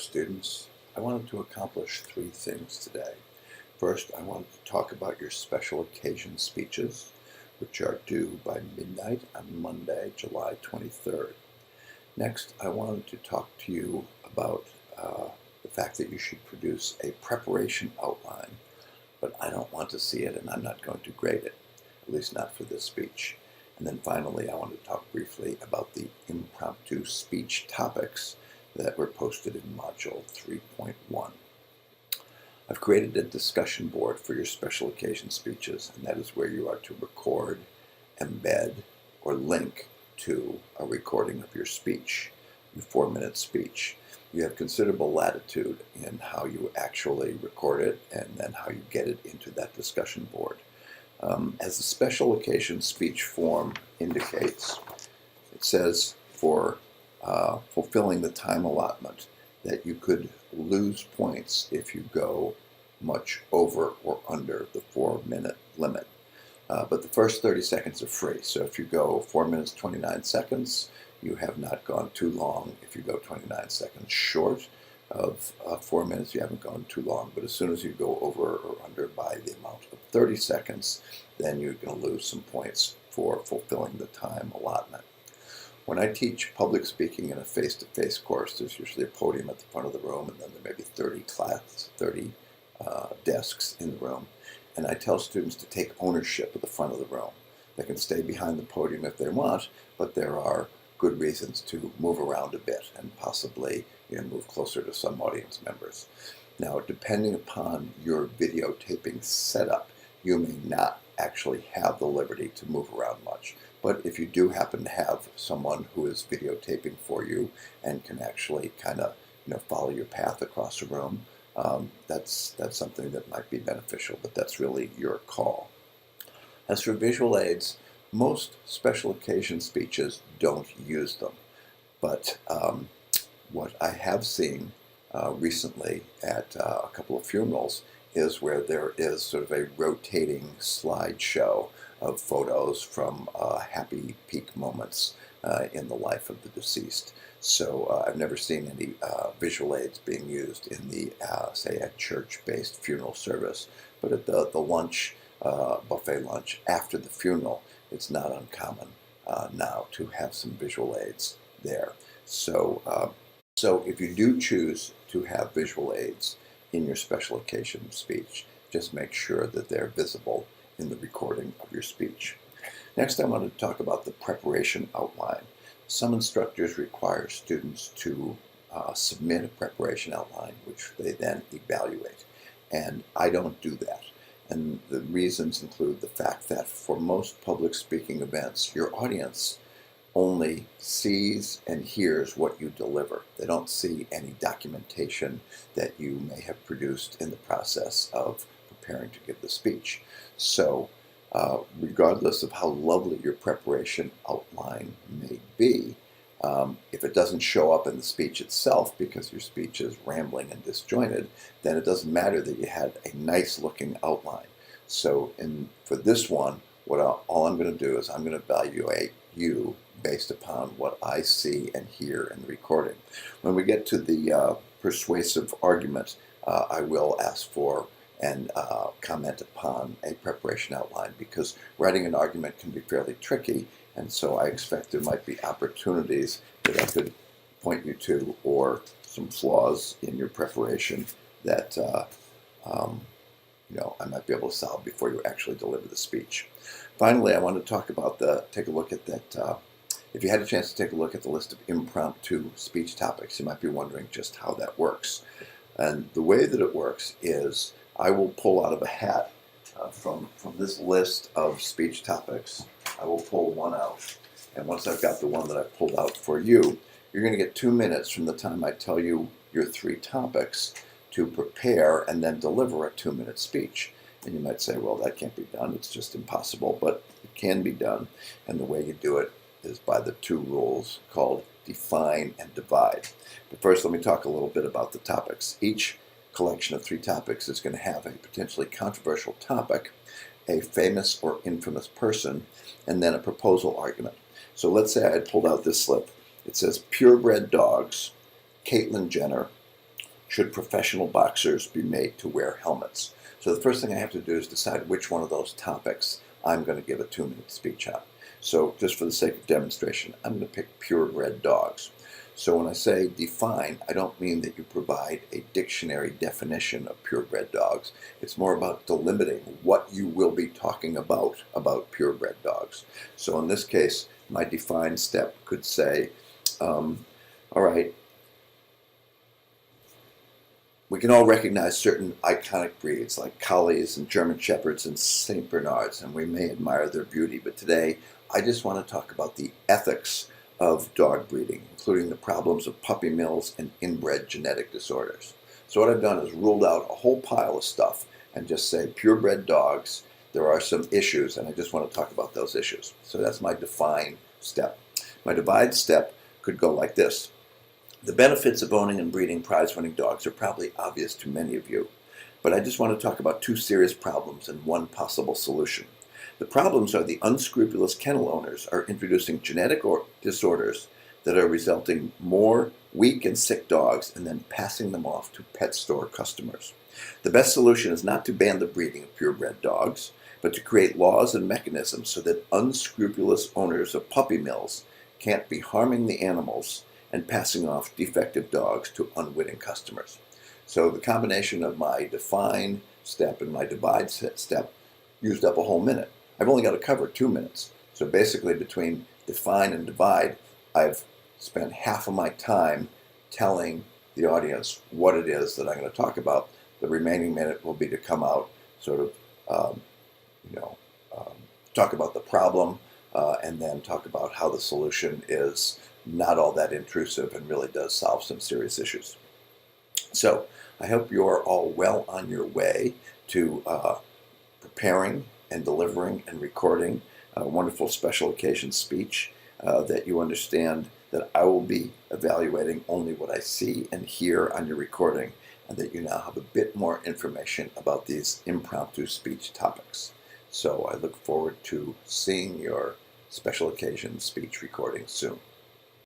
students. I wanted to accomplish three things today. First, I wanted to talk about your special occasion speeches, which are due by midnight on Monday, July 23rd. Next, I wanted to talk to you about the fact that you should produce a preparation outline, but I don't want to see it and I'm not going to grade it, at least not for this speech. And then finally, I want to talk briefly about the impromptu speech topics that were posted in Module 3.1. I've created a discussion board for your special occasion speeches, and that is where you are to record, embed, or link to a recording of your speech, your 4-minute speech. You have considerable latitude in how you actually record it and then how you get it into that discussion board. As the special occasion speech form indicates, it says for fulfilling the time allotment that you could lose points if you go much over or under the 4-minute limit. But the first 30 seconds are free. So if you go 4 minutes, 29 seconds, you have not gone too long. If you go 29 seconds short of 4 minutes, you haven't gone too long. But as soon as you go over or under by the amount of 30 seconds, then you're going to lose some points for fulfilling the time allotment. When I teach public speaking in a face-to-face course, there's usually a podium at the front of the room, and then there may be 30 desks in the room. And I tell students to take ownership of the front of the room. They can stay behind the podium if they want, but there are good reasons to move around a bit and possibly move closer to some audience members. Now, depending upon your videotaping setup, you may not actually have the liberty to move around much. But if you do happen to have someone who is videotaping for you and can actually kind of follow your path across the room, that's something that might be beneficial, but that's really your call. As for visual aids, most special occasion speeches don't use them, but what I have seen recently at a couple of funerals is where there is sort of a rotating slideshow of photos from happy peak moments in the life of the deceased. So I've never seen any visual aids being used in the, say, a church-based funeral service, but at the lunch, buffet lunch after the funeral, it's not uncommon now to have some visual aids there. So if you do choose to have visual aids in your special occasion speech, just make sure that they're visible in the recording of your speech. Next, I want to talk about the preparation outline. Some instructors require students to submit a preparation outline, which they then evaluate, and I don't do that. And the reasons include the fact that for most public speaking events, your audience only sees and hears what you deliver. They don't see any documentation that you may have produced in the process of preparing to give the speech. So regardless of how lovely your preparation outline may be, if it doesn't show up in the speech itself because your speech is rambling and disjointed, then it doesn't matter that you had a nice looking outline. So for this one, all I'm going to do is I'm going to evaluate you based upon what I see and hear in the recording. When we get to the persuasive argument, I will ask for and comment upon a preparation outline, because writing an argument can be fairly tricky, and so I expect there might be opportunities that I could point you to, or some flaws in your preparation that I might be able to solve before you actually deliver the speech. Finally, I want to talk about take a look at that. If you had a chance to take a look at the list of impromptu speech topics, you might be wondering just how that works. And the way that it works is I will pull out of a hat from this list of speech topics. I will pull one out. And once I've got the one that I've pulled out for you, you're going to get 2 minutes from the time I tell you your 3 topics to prepare and then deliver a 2-minute speech. And you might say, well, that can't be done. It's just impossible. But it can be done. And the way you do it is by the 2 rules called define and divide. But first, let me talk a little bit about the topics. Each collection of 3 topics is going to have a potentially controversial topic, a famous or infamous person, and then a proposal argument. So let's say I had pulled out this slip. It says purebred dogs, Caitlyn Jenner, Should professional boxers be made to wear helmets? So the first thing I have to do is decide which one of those topics I'm going to give a 2-minute speech on. So just for the sake of demonstration, I'm going to pick purebred dogs. So when I say define, I don't mean that you provide a dictionary definition of purebred dogs. It's more about delimiting what you will be talking about purebred dogs. So in this case, my define step could say, all right, we can all recognize certain iconic breeds like Collies and German Shepherds and St. Bernards, and we may admire their beauty, but today I just want to talk about the ethics of dog breeding, including the problems of puppy mills and inbred genetic disorders. So what I've done is ruled out a whole pile of stuff and just say purebred dogs, there are some issues, and I just want to talk about those issues. So that's my define step. My divide step could go like this. The benefits of owning and breeding prize-winning dogs are probably obvious to many of you, but I just want to talk about 2 serious problems and 1 possible solution. The problems are the unscrupulous kennel owners are introducing genetic disorders that are resulting more weak and sick dogs and then passing them off to pet store customers. The best solution is not to ban the breeding of purebred dogs, but to create laws and mechanisms so that unscrupulous owners of puppy mills can't be harming the animals and passing off defective dogs to unwitting customers. So the combination of my define step and my divide step used up a whole minute. I've only got to cover 2 minutes. So basically between define and divide, I've spent half of my time telling the audience what it is that I'm going to talk about. The remaining minute will be to come out, sort of, talk about the problem, and then talk about how the solution is not all that intrusive and really does solve some serious issues. So I hope you're all well on your way to preparing and delivering and recording a wonderful special occasion speech, that you understand that I will be evaluating only what I see and hear on your recording, and that you now have a bit more information about these impromptu speech topics. So I look forward to seeing your special occasion speech recording soon.